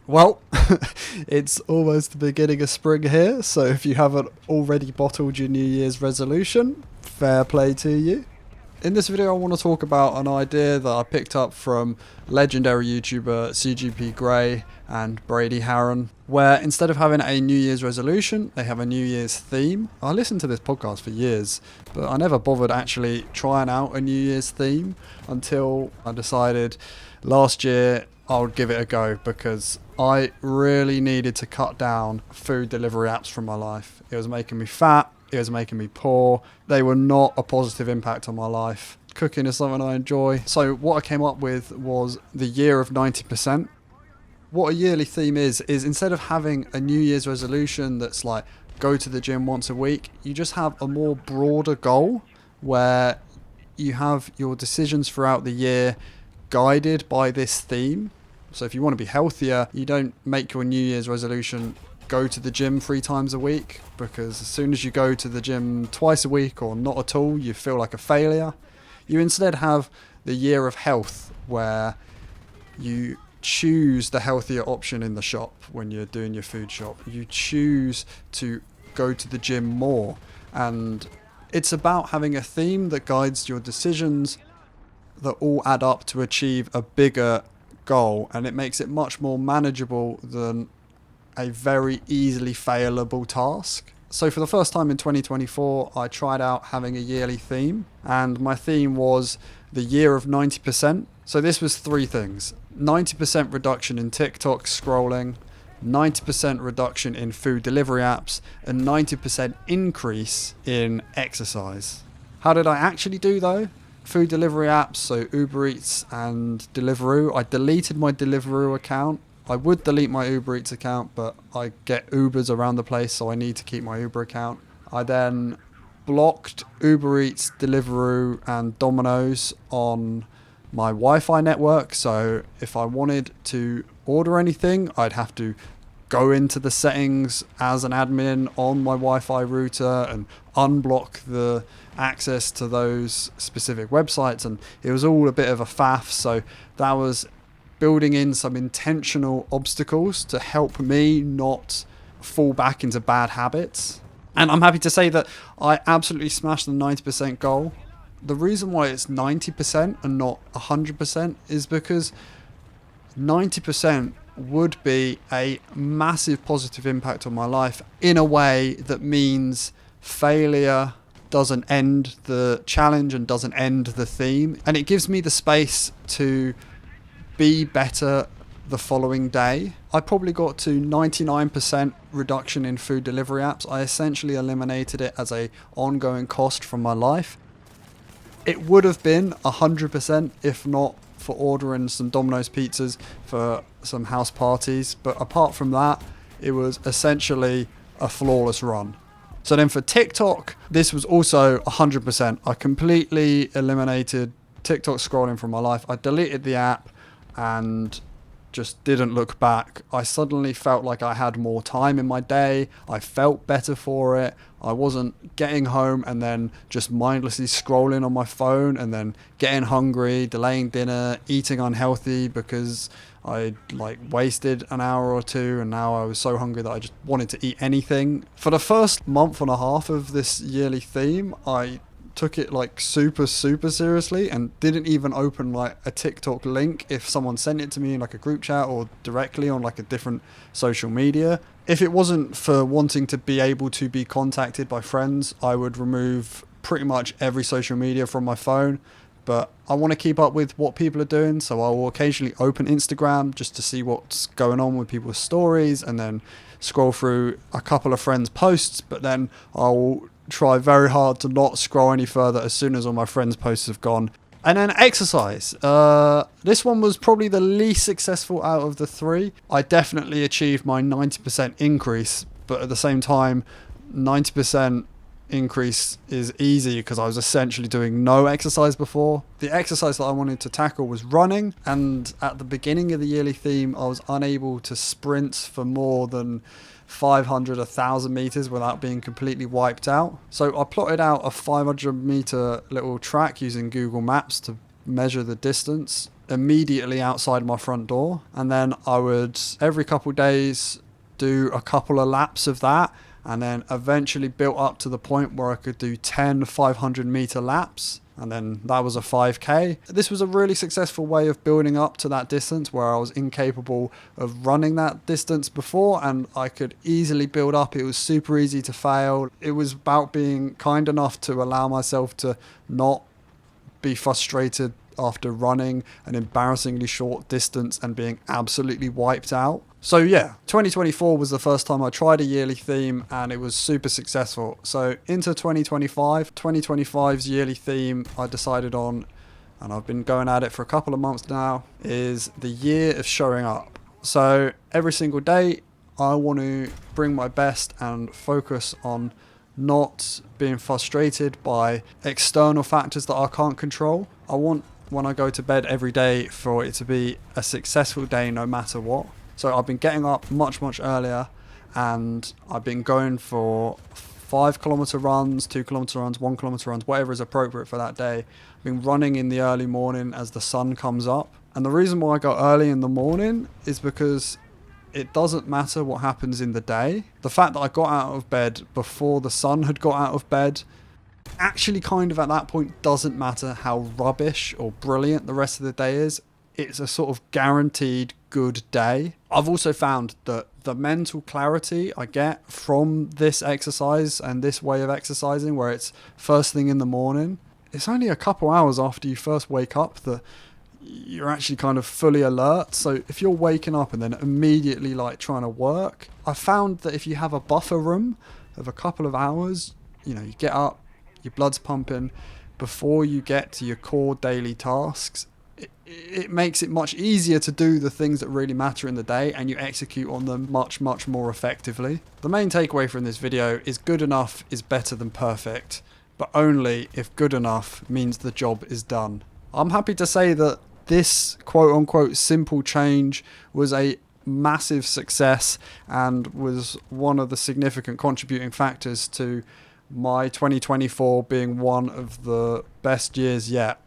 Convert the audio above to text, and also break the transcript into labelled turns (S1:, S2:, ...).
S1: Well, it's almost the beginning of spring here, so if you haven't already bottled your New Year's resolution, fair play to you. In this video, I want to talk about an idea that I picked up from legendary YouTuber CGP Grey and Brady Haran, where instead of having a New Year's resolution, they have a New Year's theme. I listened to this podcast for years, but I never bothered actually trying out a New Year's theme until I decided last year I would give it a go because I really needed to cut down food delivery apps from my life. It was making me fat. It was making me poor. They were not a positive impact on my life. Cooking is something I enjoy. So what I came up with was the year of 90%. What a yearly theme is instead of having a New Year's resolution that's like go to the gym once a week, you just have a more broader goal where you have your decisions throughout the year guided by this theme. So if you want to be healthier, you don't make your New Year's resolution go to the gym 3 times a week, because as soon as you go to the gym twice a week or not at all, you feel like a failure. You instead have the year of health where you choose the healthier option in the shop when you're doing your food shop. You choose to go to the gym more, and it's about having a theme that guides your decisions that all add up to achieve a bigger goal, and it makes it much more manageable than a very easily failable task. So for the first time in 2024, I tried out having a yearly theme, and my theme was the year of 90%. So this was 3 things: 90% reduction in TikTok scrolling, 90% reduction in food delivery apps, and 90% increase in exercise. How did I actually do though? Food delivery apps, so Uber Eats and Deliveroo. I deleted my Deliveroo account. I would delete my Uber Eats account, but I get Ubers around the place, so I need to keep my Uber account. I then blocked Uber Eats, Deliveroo and Domino's on my Wi-Fi network. So if I wanted to order anything, I'd have to go into the settings as an admin on my Wi-Fi router and unblock the access to those specific websites, and it was all a bit of a faff. So that was building in some intentional obstacles to help me not fall back into bad habits. And I'm happy to say that I absolutely smashed the 90% goal. The reason why it's 90% and not 100% is because 90% would be a massive positive impact on my life in a way that means failure doesn't end the challenge and doesn't end the theme. And it gives me the space to be better the following day. I probably got to 99% reduction in food delivery apps. I essentially eliminated it as a ongoing cost from my life. It would have been 100% if not for ordering some Domino's pizzas for some house parties. But apart from that, it was essentially a flawless run. So then for TikTok, this was also 100%. I completely eliminated TikTok scrolling from my life. I deleted the app and just didn't look back. I suddenly felt like I had more time in my day. I felt better for it. I wasn't getting home and then just mindlessly scrolling on my phone and then getting hungry, delaying dinner, eating unhealthy because I wasted an hour or 2, and now I was so hungry that I just wanted to eat anything. For the first month and a half of this yearly theme, I took it super seriously and didn't even open a TikTok link if someone sent it to me in a group chat or directly on a different social media. If it wasn't for wanting to be able to be contacted by friends, I would remove pretty much every social media from my phone. But I want to keep up with what people are doing, so I will occasionally open Instagram just to see what's going on with people's stories and then scroll through a couple of friends' posts, but then I'll try very hard to not scroll any further as soon as all my friends' posts have gone. And then exercise. This one was probably the least successful out of the 3. I definitely achieved my 90% increase, but at the same time, 90% increase is easy because I was essentially doing no exercise before. The exercise that I wanted to tackle was running, and at the beginning of the yearly theme, I was unable to sprint for more than 500, 1,000 meters without being completely wiped out. So I plotted out a 500 meter little track using Google Maps to measure the distance. immediately outside my front door, and then I would every couple of days do a couple of laps of that, and then eventually built up to the point where I could do 10 500-meter laps, and then that was a 5k. This was a really successful way of building up to that distance where I was incapable of running that distance before, and I could easily build up. It was super easy to fail. It was about being kind enough to allow myself to not be frustrated after running an embarrassingly short distance and being absolutely wiped out. So yeah, 2024 was the first time I tried a yearly theme, and it was super successful. So into 2025's yearly theme I decided on, and I've been going at it for a couple of months now, is the year of showing up. So every single day I want to bring my best and focus on not being frustrated by external factors that I can't control. I want, when I go to bed every day, for it to be a successful day no matter what. So I've been getting up much earlier, and I've been going for 5-kilometer runs, 2-kilometer runs, 1-kilometer runs, whatever is appropriate for that day. I've been running in the early morning as the sun comes up. And the reason why I go early in the morning is because it doesn't matter what happens in the day. The fact that I got out of bed before the sun had got out of bed actually kind of at that point doesn't matter how rubbish or brilliant the rest of the day is. It's a sort of guaranteed good day. I've also found that the mental clarity I get from this exercise and this way of exercising, where it's first thing in the morning, it's only a couple hours after you first wake up that you're actually kind of fully alert. So if you're waking up and then immediately like trying to work, I found that if you have a buffer room of a couple of hours, you know, you get up, your blood's pumping before you get to your core daily tasks, it makes it much easier to do the things that really matter in the day, and you execute on them much more effectively. The main takeaway from this video is good enough is better than perfect, but only if good enough means the job is done. I'm happy to say that this quote-unquote simple change was a massive success and was one of the significant contributing factors to my 2024 being one of the best years yet.